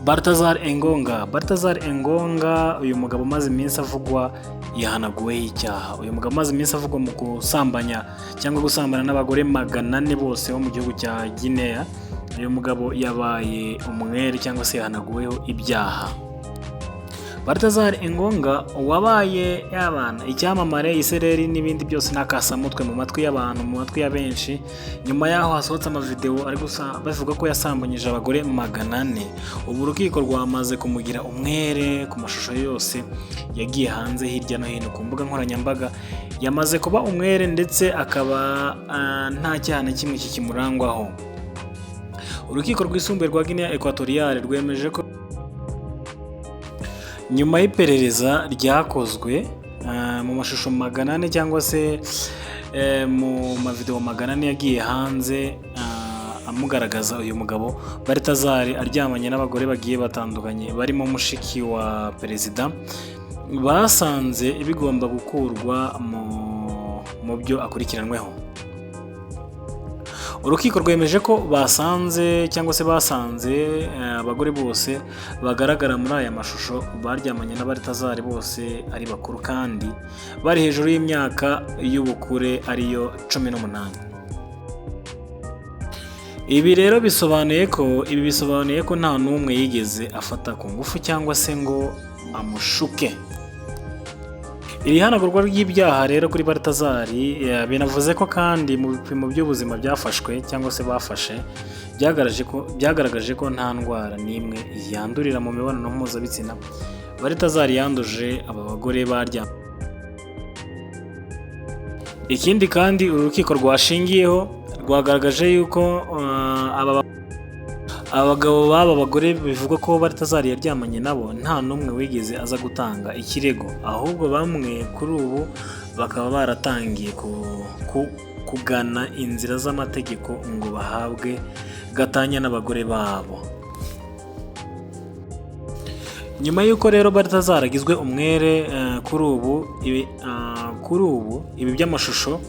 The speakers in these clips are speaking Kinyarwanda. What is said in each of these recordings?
Balthazar Engonga, uyu mugabo umaze iminsi avugwa yahanaguweho icyaha. Uyu mugabo umaze iminsi avugwa mu gusambanya cyangwa gusambana n'abagore 400 bose bo mu gihugu cya Guinea. Uyu mugabo yabaye umwere cyangwa se yahanaguweho ibyaha. Balthazar Engonga wabaye yabana icyamamare, isereri n'ibindi byose n'akasamutwe mu matwi y'abantu, mu matwi ya benshi. Nyuma yaho hasohotse amavideo ari bavuga ko yasambanyije abagore 400. Ubu urukiko rwamaze kumugira umwere ku mashusho yose yagiye hanze hirya no hino ku mbuga nkoranyambaga. Yamaze kuba umwere ndetse akaba nta cyaha na kimwe kikimurangwaho. Urukiko rwisumbuye rwa Guinea Equatoriale rwemeje ko nyuma y'iperereza ryakozwe mu mashusho 400 cyangwa se mu mavideo 400 yagiye hanze amugaragaza uyu mugabo Balthazar aryamanye n'abagore bagiye batandukanye barimo mushiki wa perezida, basanze bigomba gukurwa mu byo akurikiranweho. Urukiko rwemeje ko basanze abagore bose bagaragara muri aya mashusho baryamanye na Balthazar bose ari bakuru kandi bari hejuru y'imyaka y'ubukure ariyo 18. Ibi rero bisobanuye ko nta n'umwe yigeze afata ku ngufu cyangwa se ngo amushuke. Iri hanagurwa ry'ibyaha rero kuri Balthazar binavuze ko kandi mu bipimo by'ubuzima byafashwe cyangwa se bafashe byagaragaje ko nta ndwara n'imwe yandurira mu mibonano mpuzabitsina Balthazar yanduje aba bagore baryamanye. Ikindi kandi urukiko rwashingiyeho rwagaragaje yuko abagabo b'aba bagore bivugwa ko Balthazar yaryamanye nabo nta n'umwe wigeze aza gutanga ikirego, ahubwo bamwe kuri ubu bakaba baratangiye kugana inzira z'amategeko ngo bahabwe gatanya n'abagore babo. Nyuma y'uko rero Balthazar agizwe umwere kuri ubu ibi by'amashusho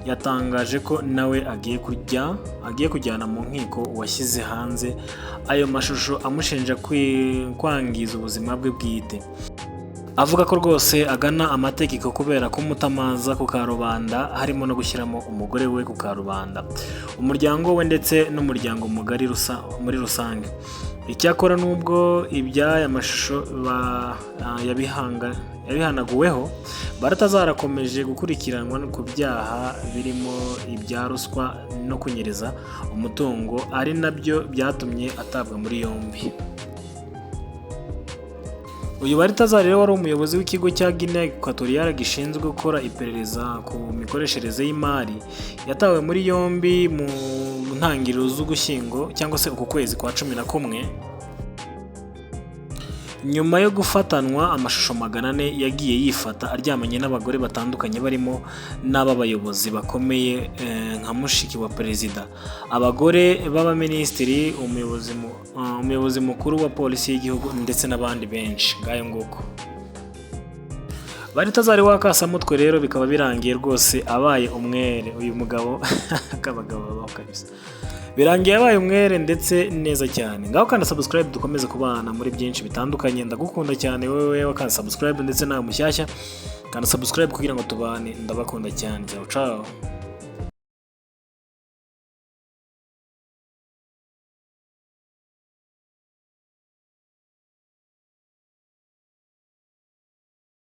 yatangaje ko nawe agiye kujyana mu nkiko washyize hanze ayo mashusho amushinja kwangiza ubuzima bwe bwite. Avuga ko rwose agana amategeko kubera kumutamaza ku karubanda, harimo no gushyiramo umugore we ku karubanda, umuryango we ndetse n'umuryango mugari muri rusange. Icyakora nubwo iby'aya mashusho yabihanaguweho, Balthazar akomeje gukurikiranwa ku byaha birimo ibya ruswa no kunyereza umutungo, ari nabyo byatumye atabwa muri yombi. Uyu Balthazar rero wari umuyobozi w'ikigo cya Guinea Equatoriale gishinzwe gukora iperereza ku mikoreshereze y'imari, yatawe muri yombi mu ntangiriro z'Ugushyingo cyangwa se uku kwezi kwa 11. Nyuma yo gufatanwa amashusho 400 yagiye yifata aryamanye n'abagore batandukanye barimo n'abayobozi bakomeye nka mushiki wa perezida, abagore b'abaminisitiri, umuyobozi mukuru wa polisi y'igihugu ndetse n'abandi benshi ngayo nguko. Balthazar wakasamutwe rero bikaba birangiye rwose abaye umwere. Uyu mugabo akabagabo babaho kabisa, birangiye abaye umwere ndetse neza cyane. Ngaho kandi subscribe dukomeze kubana muri byinshi bitandukanye. Ndagukunda cyane wewe wakanda subscribe ndetse nawe mushyashya kandi subscribe kugira ngo tubane. Ndabakunda cyane. Ciao ciao.